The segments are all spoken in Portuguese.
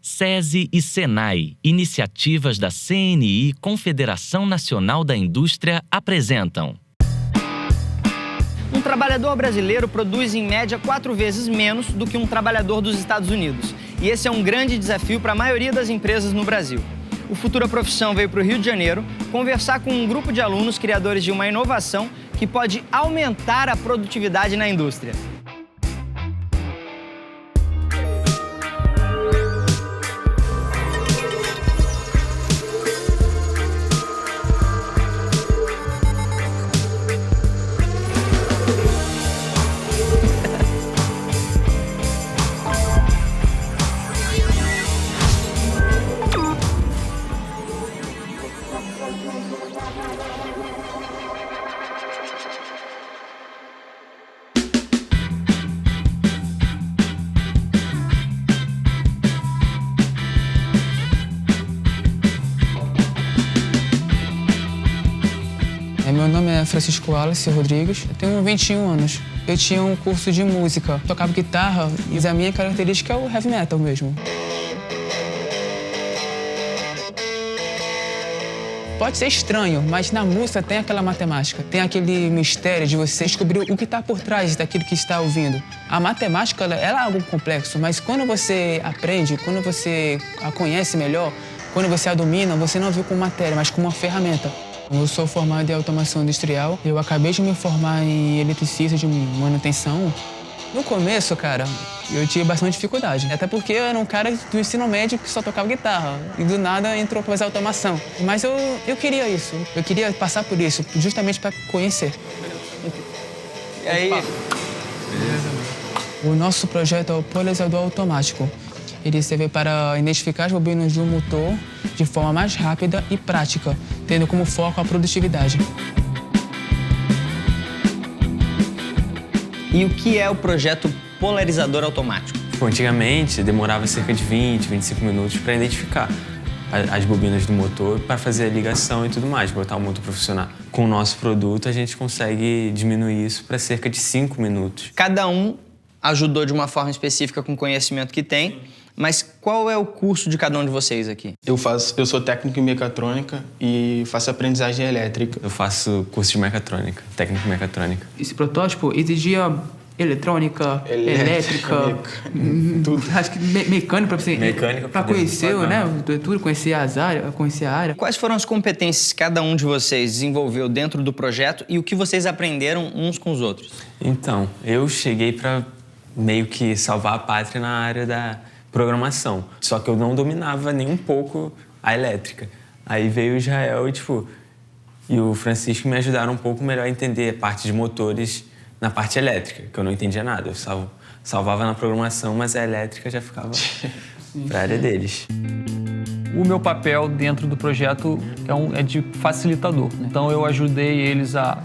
SESI e SENAI, iniciativas da CNI, Confederação Nacional da Indústria, apresentam. Um trabalhador brasileiro produz, em média, 4 vezes menos do que um trabalhador dos Estados Unidos. E esse é um grande desafio para a maioria das empresas no Brasil. O Futura Profissão veio para o Rio de Janeiro conversar com um grupo de alunos criadores de uma inovação que pode aumentar a produtividade na indústria. Meu nome é Francisco Wallace Rodrigues, eu tenho 21 anos. Eu tinha um curso de música, tocava guitarra e a minha característica é o heavy metal mesmo. Pode ser estranho, mas na música tem aquela matemática, tem aquele mistério de você descobrir o que está por trás daquilo que está ouvindo. A matemática ela é algo complexo, mas quando você aprende, quando você a conhece melhor, quando você a domina, você não vê como matéria, mas como uma ferramenta. Eu sou formado em automação industrial, eu acabei de me formar em eletricista de manutenção. No começo, cara, eu tive bastante dificuldade, até porque eu era um cara do ensino médio que só tocava guitarra e do nada entrou para fazer automação. Mas eu queria isso, eu queria passar por isso, justamente para conhecer. E aí? Beleza. O nosso projeto é o polarizador automático. Ele serve para identificar as bobinas de um motor de forma mais rápida e prática, tendo como foco a produtividade. E o que é o projeto polarizador automático? Antigamente, demorava cerca de 20, 25 minutos para identificar as bobinas do motor, para fazer a ligação e tudo mais, botar o motor para funcionar. Com o nosso produto, a gente consegue diminuir isso para cerca de 5 minutos. Cada um ajudou de uma forma específica com o conhecimento que tem. Mas qual é o curso de cada um de vocês aqui? Eu sou técnico em mecatrônica e faço aprendizagem elétrica. Eu faço curso de mecatrônica, técnico em mecatrônica. Esse protótipo exigia eletrônica, elétrica, tudo. Acho que mecânica para você para conhecer, né, tudo, conhecer a área. Quais foram as competências que cada um de vocês desenvolveu dentro do projeto e o que vocês aprenderam uns com os outros? Então, eu cheguei para meio que salvar a pátria na área da programação, só que eu não dominava nem um pouco a elétrica. Aí veio o Israel e o Francisco me ajudaram um pouco melhor a entender a parte de motores na parte elétrica, que eu não entendia nada. Eu salvava na programação, mas a elétrica já ficava para a área deles. O meu papel dentro do projeto é de facilitador. Então eu ajudei eles a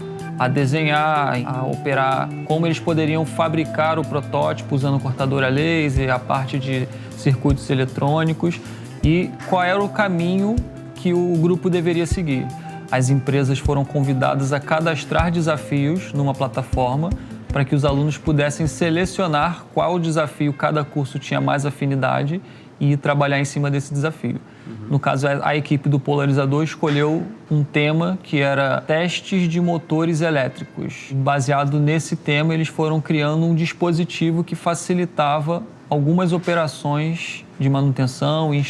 desenhar, a operar, como eles poderiam fabricar o protótipo usando cortador a laser, a parte de circuitos eletrônicos e qual era o caminho que o grupo deveria seguir. As empresas foram convidadas a cadastrar desafios numa plataforma para que os alunos pudessem selecionar qual desafio cada curso tinha mais afinidade e trabalhar em cima desse desafio. No caso, a equipe do polarizador escolheu um tema que era testes de motores elétricos. Baseado nesse tema, eles foram criando um dispositivo que facilitava algumas operações de manutenção e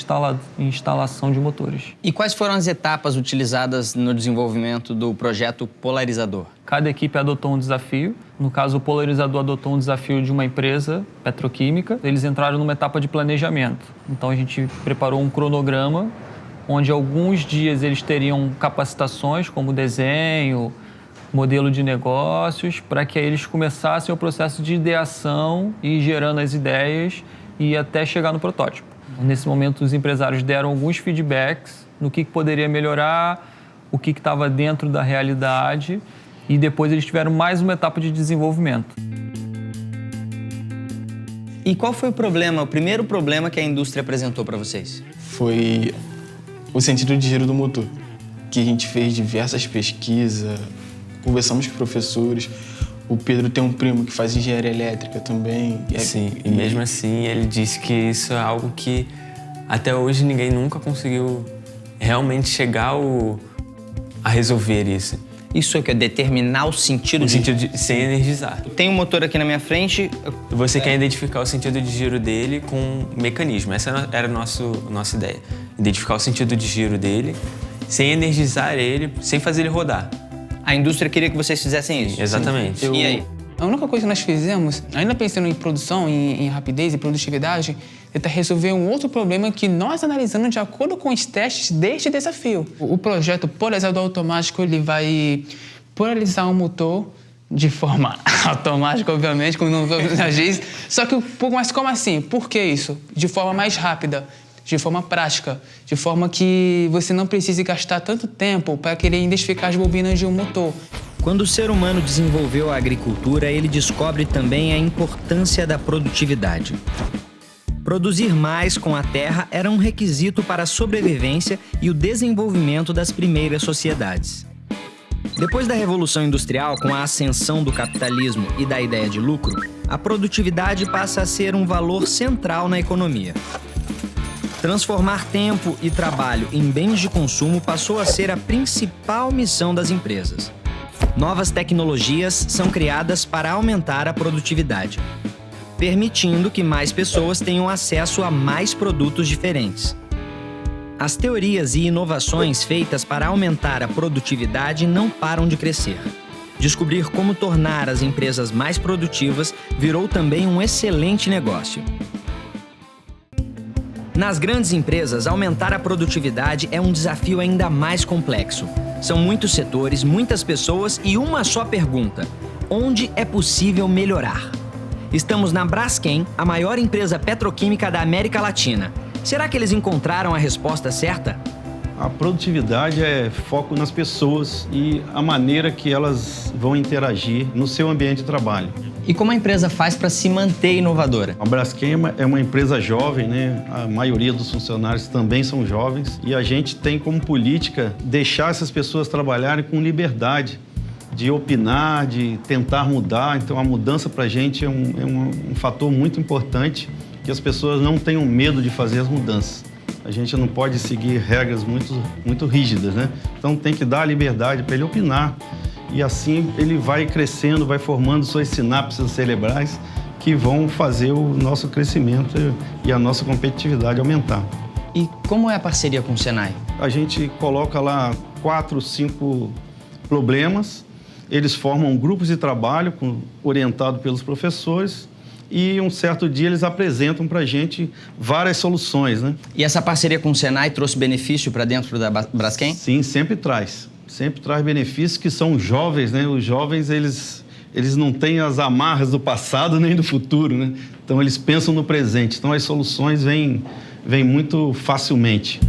instalação de motores. E quais foram as etapas utilizadas no desenvolvimento do projeto polarizador? Cada equipe adotou um desafio. No caso, o polarizador adotou um desafio de uma empresa petroquímica. Eles entraram numa etapa de planejamento. Então, a gente preparou um cronograma onde alguns dias eles teriam capacitações como desenho, modelo de negócios, para que aí eles começassem o processo de ideação e ir gerando as ideias e até chegar no protótipo. Nesse momento, os empresários deram alguns feedbacks no que poderia melhorar, o que estava dentro da realidade e depois eles tiveram mais uma etapa de desenvolvimento. E qual foi o primeiro problema que a indústria apresentou para vocês? Foi o sentido de giro do motor, que a gente fez diversas pesquisas, conversamos com professores. O Pedro tem um primo que faz engenharia elétrica também. Sim, e mesmo assim ele disse que isso é algo que até hoje ninguém nunca conseguiu realmente chegar a resolver isso. Isso é o que? Determinar o sentido No sentido de sem energizar. Tem um motor aqui na minha frente. Você quer identificar o sentido de giro dele com um mecanismo. Essa era a nossa ideia. Identificar o sentido de giro dele, sem energizar ele, sem fazer ele rodar. A indústria queria que vocês fizessem isso. Exatamente. E aí? A única coisa que nós fizemos, ainda pensando em produção, em rapidez e produtividade, é tentar resolver um outro problema que nós analisamos de acordo com os testes deste desafio. O projeto polarizador automático, ele vai polarizar um motor de forma automática, obviamente, como não diz. Só que, mas como assim? Por que isso? De forma mais rápida, de forma prática, de forma que você não precise gastar tanto tempo para querer identificar as bobinas de um motor. Quando o ser humano desenvolveu a agricultura, ele descobre também a importância da produtividade. Produzir mais com a terra era um requisito para a sobrevivência e o desenvolvimento das primeiras sociedades. Depois da Revolução Industrial, com a ascensão do capitalismo e da ideia de lucro, a produtividade passa a ser um valor central na economia. Transformar tempo e trabalho em bens de consumo passou a ser a principal missão das empresas. Novas tecnologias são criadas para aumentar a produtividade, permitindo que mais pessoas tenham acesso a mais produtos diferentes. As teorias e inovações feitas para aumentar a produtividade não param de crescer. Descobrir como tornar as empresas mais produtivas virou também um excelente negócio. Nas grandes empresas, aumentar a produtividade é um desafio ainda mais complexo. São muitos setores, muitas pessoas e uma só pergunta: onde é possível melhorar? Estamos na Braskem, a maior empresa petroquímica da América Latina. Será que eles encontraram a resposta certa? A produtividade é foco nas pessoas e a maneira que elas vão interagir no seu ambiente de trabalho. E como a empresa faz para se manter inovadora? A Braskem é uma empresa jovem, né? A maioria dos funcionários também são jovens e a gente tem como política deixar essas pessoas trabalharem com liberdade de opinar, de tentar mudar. Então a mudança para a gente é um fator muito importante, que as pessoas não tenham medo de fazer as mudanças. A gente não pode seguir regras muito rígidas, né? Então tem que dar a liberdade para ele opinar. E assim ele vai crescendo, vai formando suas sinapses cerebrais que vão fazer o nosso crescimento e a nossa competitividade aumentar. E como é a parceria com o Senai? A gente coloca lá 4, 5 problemas, eles formam grupos de trabalho orientado pelos professores e um certo dia eles apresentam para a gente várias soluções, né? E essa parceria com o Senai trouxe benefício para dentro da Braskem? Sim, sempre traz. Sempre traz benefícios, que são jovens, né? Os jovens, eles não têm as amarras do passado nem do futuro, né? Então, eles pensam no presente. Então, as soluções vêm muito facilmente.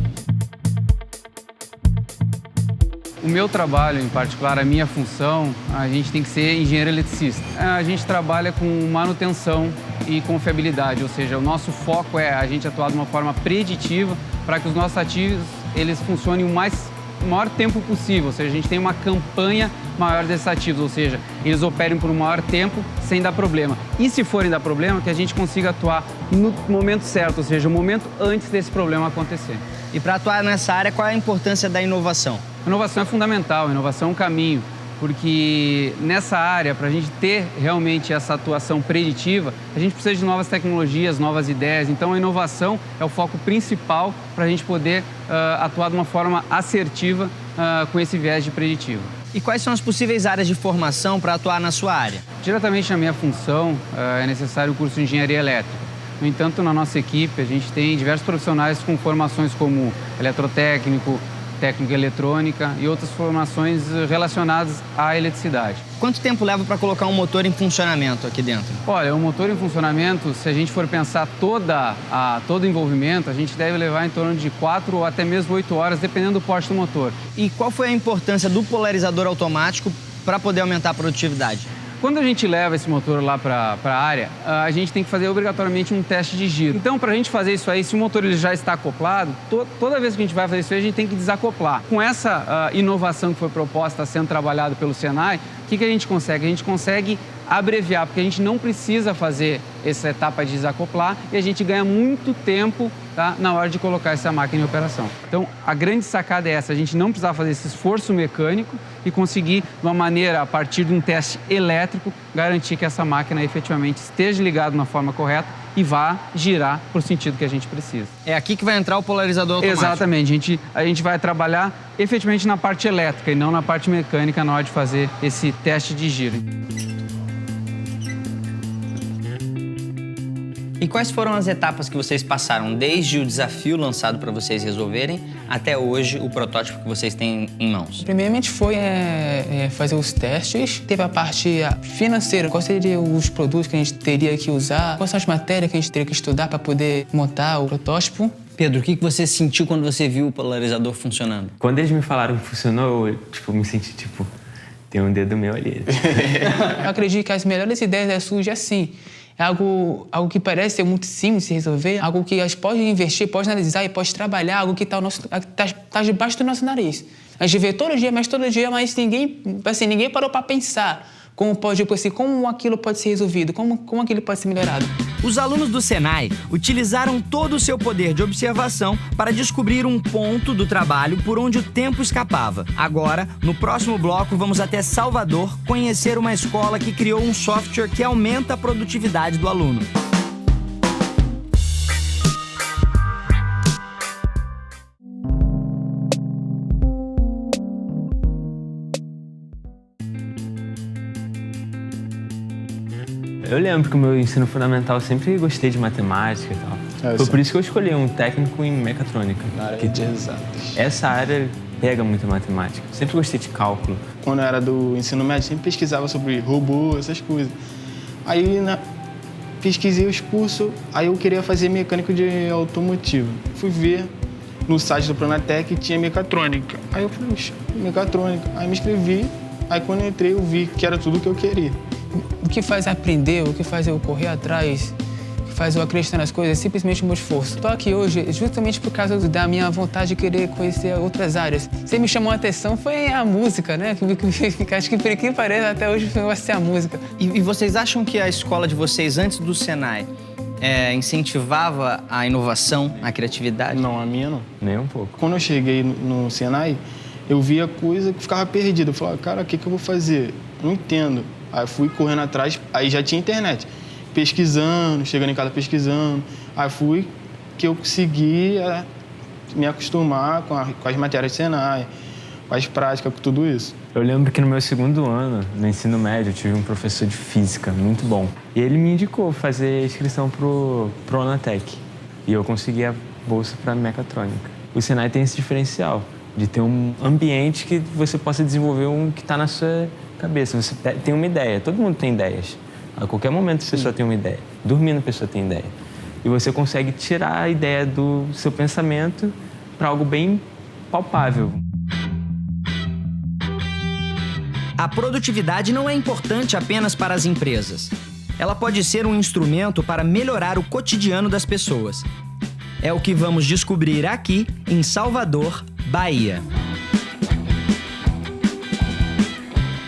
O meu trabalho, em particular, a minha função, a gente tem que ser engenheiro eletricista. A gente trabalha com manutenção e confiabilidade, ou seja, o nosso foco é a gente atuar de uma forma preditiva para que os nossos ativos eles funcionem o maior tempo possível, ou seja, a gente tem uma campanha maior desses ativos, ou seja, eles operem por um maior tempo sem dar problema. E se forem dar problema, que a gente consiga atuar no momento certo, ou seja, o momento antes desse problema acontecer. E para atuar nessa área, qual é a importância da inovação? A inovação é fundamental, a inovação é um caminho, porque nessa área, para a gente ter realmente essa atuação preditiva, a gente precisa de novas tecnologias, novas ideias. Então, a inovação é o foco principal para a gente poder atuar de uma forma assertiva com esse viés de preditivo. E quais são as possíveis áreas de formação para atuar na sua área? Diretamente na minha função, é necessário o curso de Engenharia Elétrica. No entanto, na nossa equipe, a gente tem diversos profissionais com formações como eletrotécnico, técnica eletrônica e outras formações relacionadas à eletricidade. Quanto tempo leva para colocar um motor em funcionamento aqui dentro? Olha, o motor em funcionamento, se a gente for pensar todo o envolvimento, a gente deve levar em torno de 4 ou até mesmo 8 horas, dependendo do porte do motor. E qual foi a importância do polarizador automático para poder aumentar a produtividade? Quando a gente leva esse motor lá para a área, a gente tem que fazer obrigatoriamente um teste de giro. Então, para a gente fazer isso aí, se o motor ele já está acoplado, toda vez que a gente vai fazer isso aí, a gente tem que desacoplar. Com essa inovação que foi proposta, sendo trabalhada pelo Senai, o que a gente consegue? A gente consegue abreviar, porque a gente não precisa fazer essa etapa de desacoplar e a gente ganha muito tempo, tá, na hora de colocar essa máquina em operação. Então, a grande sacada é essa, a gente não precisar fazer esse esforço mecânico e conseguir, de uma maneira, a partir de um teste elétrico, garantir que essa máquina efetivamente esteja ligada na forma correta e vá girar para o sentido que a gente precisa. É aqui que vai entrar o polarizador automático. Exatamente. A gente vai trabalhar efetivamente na parte elétrica e não na parte mecânica na hora de fazer esse teste de giro. E quais foram as etapas que vocês passaram desde o desafio lançado para vocês resolverem até hoje o protótipo que vocês têm em mãos? Primeiramente foi fazer os testes, teve a parte financeira, quais seriam os produtos que a gente teria que usar, quais são as matérias que a gente teria que estudar para poder montar o protótipo. Pedro, o que você sentiu quando você viu o polarizador funcionando? Quando eles me falaram que funcionou, eu me senti tem um dedo meu ali. Eu acredito que as melhores ideias surgem assim. É algo que parece ser muito simples de resolver, algo que a gente pode investir, pode analisar e pode trabalhar, algo que está debaixo do nosso nariz. A gente vê todo dia, mas ninguém parou para pensar como aquilo pode ser resolvido, como aquilo pode ser melhorado. Os alunos do Senai utilizaram todo o seu poder de observação para descobrir um ponto do trabalho por onde o tempo escapava. Agora, no próximo bloco, vamos até Salvador conhecer uma escola que criou um software que aumenta a produtividade do aluno. Eu lembro que o meu ensino fundamental eu sempre gostei de matemática e tal. Foi por isso que eu escolhi um técnico em mecatrônica. Na área de exatas. Essa área pega muita matemática. Sempre gostei de cálculo. Quando eu era do ensino médio, sempre pesquisava sobre robô, essas coisas. Aí pesquisei os cursos, aí eu queria fazer mecânico de automotivo. Fui ver no site do Pronatec tinha mecatrônica. Aí eu falei, mecatrônica. Aí me inscrevi, aí quando eu entrei eu vi que era tudo o que eu queria. O que faz aprender, o que faz eu correr atrás, o que faz eu acreditar nas coisas é simplesmente o meu esforço. Estou aqui hoje justamente por causa da minha vontade de querer conhecer outras áreas. Você me chamou a atenção foi a música, né? Acho que por que parece até hoje vai ser a música. E vocês acham que a escola de vocês, antes do Senai, incentivava a inovação, a criatividade? Não, a minha não. Nem um pouco. Quando eu cheguei no Senai, eu via coisa que ficava perdida. Eu falava, cara, o que eu vou fazer? Não entendo. Aí fui correndo atrás, aí já tinha internet. Pesquisando, chegando em casa pesquisando. Aí fui que eu consegui me acostumar com as matérias de Senai, com as práticas, com tudo isso. Eu lembro que no meu segundo ano, no ensino médio, eu tive um professor de física muito bom. E ele me indicou fazer inscrição pro Pronatec. E eu consegui a bolsa para mecatrônica. O Senai tem esse diferencial de ter um ambiente que você possa desenvolver que está na sua cabeça. Você tem uma ideia, todo mundo tem ideias. A qualquer momento a pessoa tem uma ideia. Dormindo a pessoa tem ideia. E você consegue tirar a ideia do seu pensamento para algo bem palpável. A produtividade não é importante apenas para as empresas. Ela pode ser um instrumento para melhorar o cotidiano das pessoas. É o que vamos descobrir aqui em Salvador, Bahia.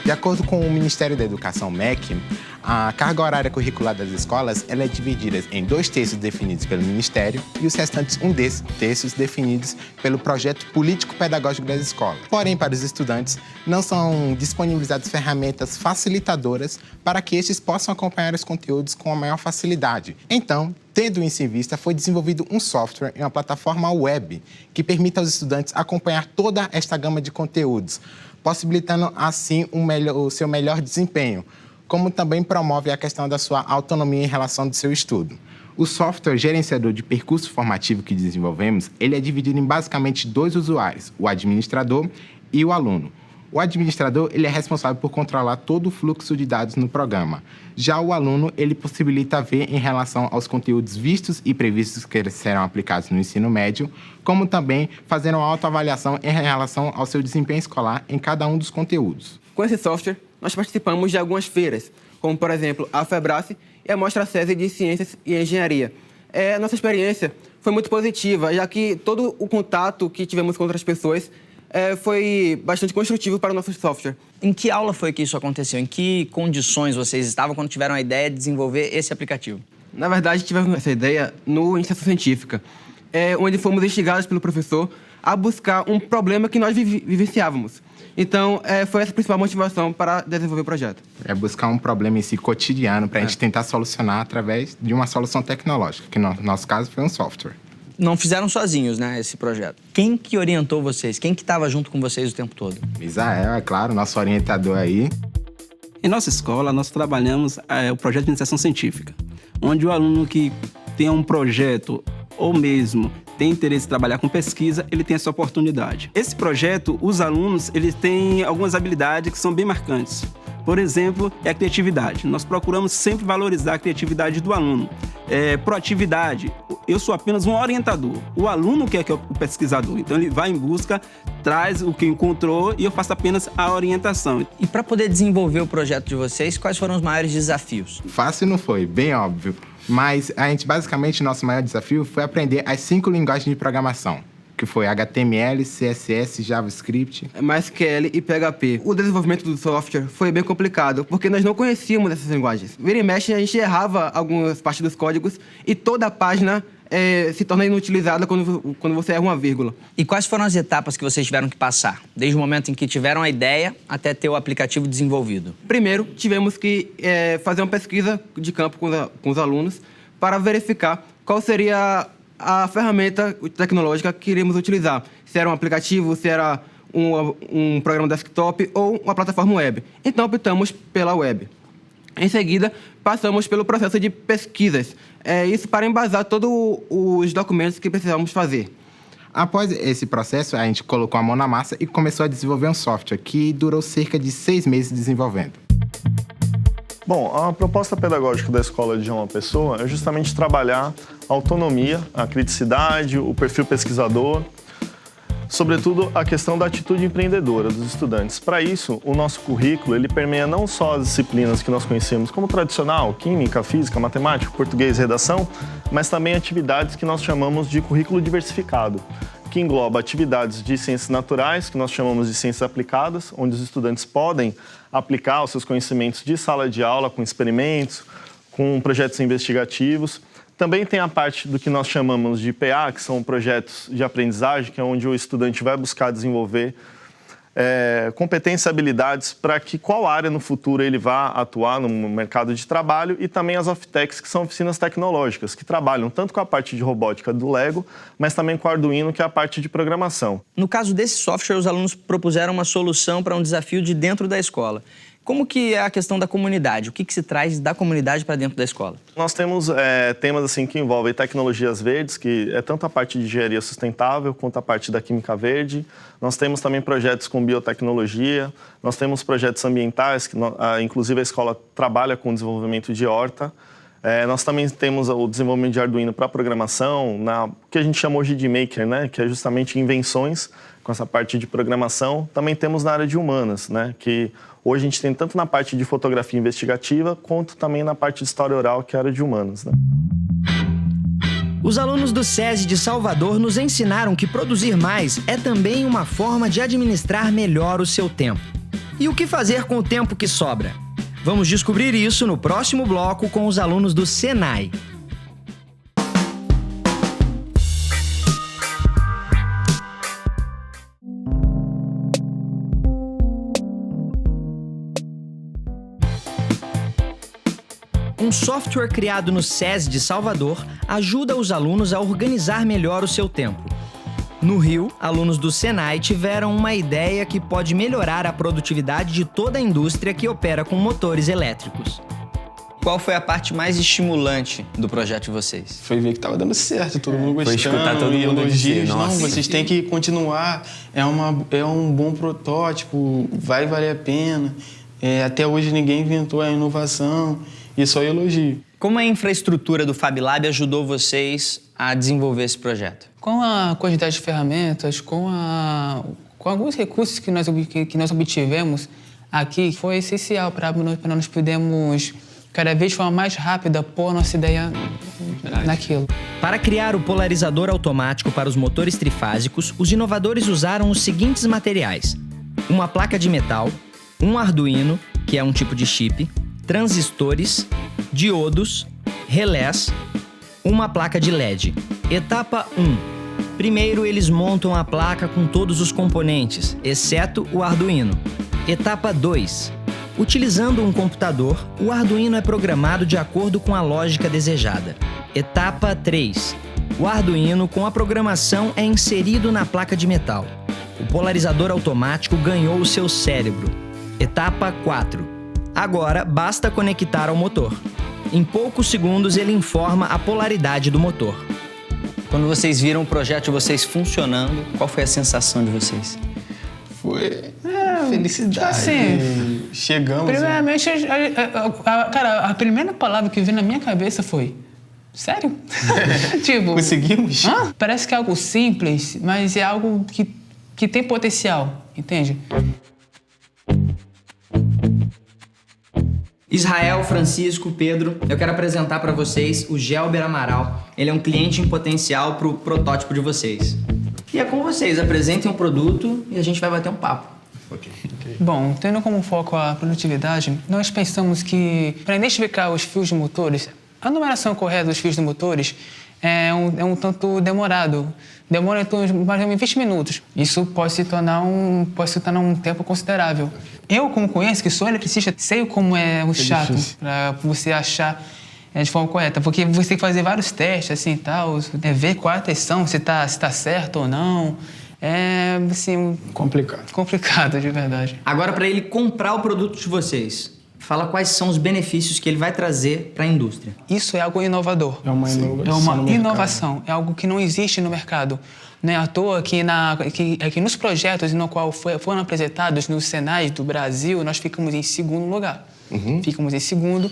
De acordo com o Ministério da Educação, MEC, a carga horária curricular das escolas ela é dividida em 2 terços definidos pelo Ministério e os restantes 1 terços definidos pelo projeto político-pedagógico das escolas. Porém, para os estudantes, não são disponibilizadas ferramentas facilitadoras para que estes possam acompanhar os conteúdos com a maior facilidade. Então, tendo isso em vista, foi desenvolvido um software em uma plataforma web que permite aos estudantes acompanhar toda esta gama de conteúdos, possibilitando assim o seu melhor desempenho, como também promove a questão da sua autonomia em relação ao seu estudo. O software gerenciador de percurso formativo que desenvolvemos, ele é dividido em basicamente 2 usuários, o administrador e o aluno. O administrador ele é responsável por controlar todo o fluxo de dados no programa. Já o aluno ele possibilita ver em relação aos conteúdos vistos e previstos que serão aplicados no ensino médio, como também fazer uma autoavaliação em relação ao seu desempenho escolar em cada um dos conteúdos. Com esse software, nós participamos de algumas feiras, como, por exemplo, a FEBRACE e a Mostra SESI de Ciências e Engenharia. Nossa experiência foi muito positiva, já que todo o contato que tivemos com outras pessoas foi bastante construtivo para o nosso software. Em que aula foi que isso aconteceu? Em que condições vocês estavam quando tiveram a ideia de desenvolver esse aplicativo? Na verdade, tivemos essa ideia no Iniciação Científica, onde fomos instigados pelo professor a buscar um problema que nós vivenciávamos. Então, foi essa a principal motivação para desenvolver o projeto. É buscar um problema em si cotidiano para a gente tentar solucionar através de uma solução tecnológica, que no nosso caso foi um software. Não fizeram sozinhos, né, esse projeto. Quem que orientou vocês? Quem que estava junto com vocês o tempo todo? Misael, é claro, nosso orientador aí. Em nossa escola, nós trabalhamos o projeto de iniciação científica, onde o aluno que tem um projeto ou mesmo tem interesse em trabalhar com pesquisa, ele tem essa oportunidade. Esse projeto, os alunos, eles têm algumas habilidades que são bem marcantes. Por exemplo, é a criatividade. Nós procuramos sempre valorizar a criatividade do aluno. Proatividade. Eu sou apenas um orientador. O aluno que é o pesquisador. Então, ele vai em busca, traz o que encontrou e eu faço apenas a orientação. E para poder desenvolver o projeto de vocês, quais foram os maiores desafios? Fácil não foi, bem óbvio. Mas basicamente, nosso maior desafio foi aprender as 5 linguagens de programação, que foi HTML, CSS, JavaScript, MySQL e PHP. O desenvolvimento do software foi bem complicado, porque nós não conhecíamos essas linguagens. Vira e mexe, a gente errava algumas partes dos códigos e toda a página se torna inutilizada quando você erra uma vírgula. E quais foram as etapas que vocês tiveram que passar? Desde o momento em que tiveram a ideia até ter o aplicativo desenvolvido? Primeiro, tivemos que fazer uma pesquisa de campo com os alunos para verificar qual seria a ferramenta tecnológica que iríamos utilizar. Se era um aplicativo, se era um programa desktop ou uma plataforma web. Então, optamos pela web. Em seguida, passamos pelo processo de pesquisas. Isso para embasar todos os documentos que precisávamos fazer. Após esse processo, a gente colocou a mão na massa e começou a desenvolver um software que durou cerca de 6 meses desenvolvendo. Bom, a proposta pedagógica da Escola de João Pessoa é justamente trabalhar a autonomia, a criticidade, o perfil pesquisador, sobretudo a questão da atitude empreendedora dos estudantes. Para isso, o nosso currículo ele permeia não só as disciplinas que nós conhecemos como tradicional, química, física, matemática, português e redação, mas também atividades que nós chamamos de currículo diversificado, que engloba atividades de ciências naturais, que nós chamamos de ciências aplicadas, onde os estudantes podem aplicar os seus conhecimentos de sala de aula, com experimentos, com projetos investigativos. Também tem a parte do que nós chamamos de PA, que são projetos de aprendizagem, que é onde o estudante vai buscar desenvolver competências e habilidades para que qual área no futuro ele vá atuar no mercado de trabalho, e também as Off-Techs, que são oficinas tecnológicas, que trabalham tanto com a parte de robótica do Lego, mas também com o Arduino, que é a parte de programação. No caso desse software, os alunos propuseram uma solução para um desafio de dentro da escola. Como que é a questão da comunidade? O que se traz da comunidade para dentro da escola? Nós temos temas assim, que envolvem tecnologias verdes, que é tanto a parte de engenharia sustentável quanto a parte da química verde. Nós temos também projetos com biotecnologia, nós temos projetos ambientais, que inclusive a escola trabalha com o desenvolvimento de horta. Nós também temos o desenvolvimento de Arduino para programação, que a gente chama hoje de Maker, né? Que é justamente invenções com essa parte de programação. Também temos na área de humanas, né? Que hoje a gente tem tanto na parte de fotografia investigativa, quanto também na parte de história oral, que é a área de humanas, né? Os alunos do SESI de Salvador nos ensinaram que produzir mais é também uma forma de administrar melhor o seu tempo. E o que fazer com o tempo que sobra? Vamos descobrir isso no próximo bloco com os alunos do Senai. Um software criado no SESI de Salvador ajuda os alunos a organizar melhor o seu tempo. No Rio, alunos do Senai tiveram uma ideia que pode melhorar a produtividade de toda a indústria que opera com motores elétricos. Qual foi a parte mais estimulante do projeto de vocês? Foi ver que estava dando certo, todo mundo gostando. Foi escutar todo mundo dizer, não, nossa. vocês têm que continuar, é um bom protótipo, vai valer a pena. Até hoje ninguém inventou a inovação, e só elogio. Como a infraestrutura do FabLab ajudou vocês a desenvolver esse projeto? Com a quantidade de ferramentas, com alguns recursos que nós obtivemos aqui, foi essencial para nós podermos, cada vez de forma mais rápida, pôr a nossa ideia naquilo. Para criar o polarizador automático para os motores trifásicos, os inovadores usaram os seguintes materiais: uma placa de metal, um Arduino, que é um tipo de chip, transistores, diodos, relés, uma placa de LED. Etapa 1. Primeiro, eles montam a placa com todos os componentes, exceto o Arduino. Etapa 2. Utilizando um computador, o Arduino é programado de acordo com a lógica desejada. Etapa 3. O Arduino, com a programação, é inserido na placa de metal. O polarizador automático ganhou o seu cérebro. Etapa 4. Agora, basta conectar ao motor. Em poucos segundos, ele informa a polaridade do motor. Quando vocês viram o projeto de vocês funcionando, qual foi a sensação de vocês? Foi felicidade. Assim, chegamos. Primeiramente, cara, a primeira palavra que veio na minha cabeça foi: sério? Tipo, conseguimos? Parece que é algo simples, mas é algo que tem potencial, entende? Israel, Francisco, Pedro, eu quero apresentar para vocês o Gelber Amaral. Ele é um cliente em potencial para o protótipo de vocês. E é com vocês, apresentem o produto e a gente vai bater um papo. Okay. Bom, tendo como foco a produtividade, nós pensamos que para identificar os fios de motores, a numeração correta dos fios de motores é um tanto demorado. Demora em torno de mais ou menos 20 minutos. Isso pode se tornar um tempo considerável. Eu, como conheço, que sou eletricista, sei como é chato para você achar de forma correta. Porque você tem que fazer vários testes, assim, tal, ver qual a tensão, se tá certo ou não. É, assim... Complicado, de verdade. Agora, para ele comprar o produto de vocês, fala quais são os benefícios que ele vai trazer para a indústria. Isso é algo inovador. É uma inovação. É algo que não existe no mercado. Não é à toa que nos projetos no qual foram apresentados nos Senais do Brasil, nós ficamos em segundo lugar. Ficamos em segundo.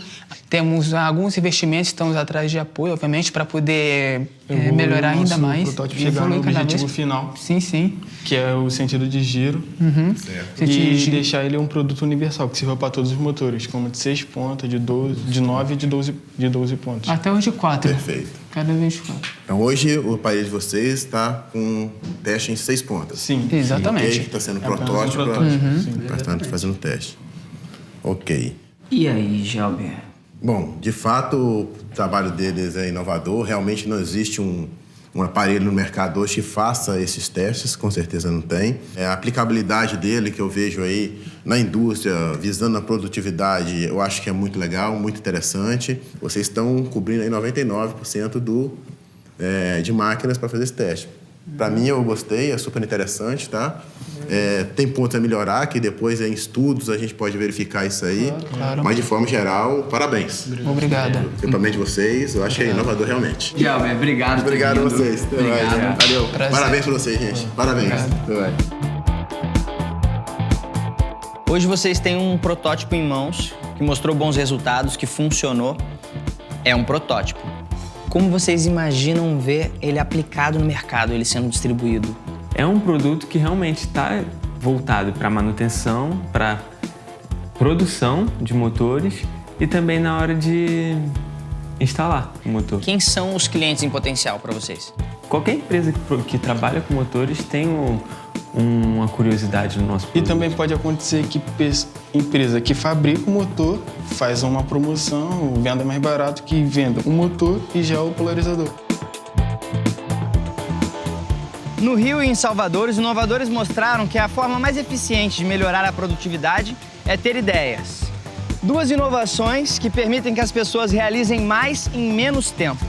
Temos alguns investimentos, estamos atrás de apoio, obviamente, para poder melhorar ainda mais. O protótipo chegar no objetivo final. Sim. Que é o sentido de giro. Certo. E deixar ele um produto universal, que sirva para todos os motores, como de 6 pontas, de 12, de 9 e de 12 pontos. Até os de 4. Perfeito. Cada vez de 4. Então, hoje, o aparelho de vocês está com teste em 6 pontas. Sim. Exatamente. Está sendo protótipo. Fazendo teste. Ok. E aí, Gelber? Bom, de fato, o trabalho deles é inovador. Realmente não existe um aparelho no mercado hoje que faça esses testes, com certeza não tem. A aplicabilidade dele, que eu vejo aí na indústria, visando a produtividade, eu acho que é muito legal, muito interessante. Vocês estão cobrindo aí 99% de máquinas para fazer esse teste. Para mim, eu gostei, é super interessante, tá? Tem pontos a melhorar, que depois em estudos a gente pode verificar isso aí. Claro. Mas, de forma geral, parabéns. Obrigado. Principalmente vocês, eu acho que é inovador realmente. Gelber, obrigado. Obrigado a vocês. Obrigado. Valeu. Prazer. Parabéns para vocês, gente. Parabéns. Hoje vocês têm um protótipo em mãos, que mostrou bons resultados, que funcionou. É um protótipo. Como vocês imaginam ver ele aplicado no mercado, ele sendo distribuído? É um produto que realmente está voltado para manutenção, para produção de motores e também na hora de instalar o motor. Quem são os clientes em potencial para vocês? Qualquer empresa que trabalha com motores tem uma curiosidade no nosso produto. E também pode acontecer que empresa que fabrica o motor faz uma promoção, venda mais barato, que venda o motor e já o polarizador. No Rio e em Salvador, os inovadores mostraram que a forma mais eficiente de melhorar a produtividade é ter ideias. 2 inovações que permitem que as pessoas realizem mais em menos tempo.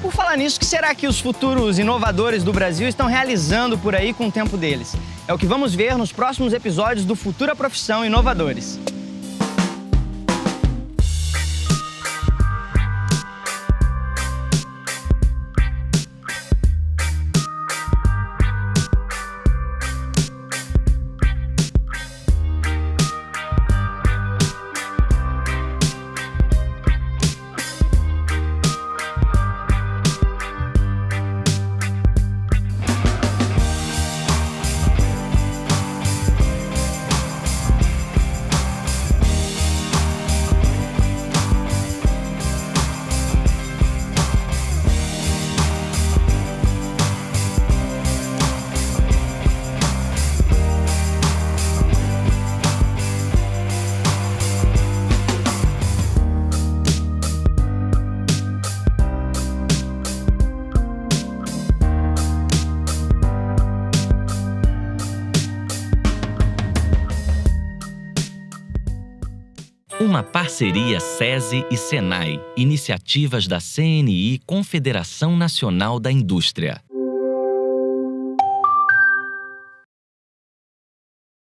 Por falar nisso, o que será que os futuros inovadores do Brasil estão realizando por aí com o tempo deles? É o que vamos ver nos próximos episódios do Futura Profissão Inovadores. Uma parceria SESI e SENAI, iniciativas da CNI, Confederação Nacional da Indústria.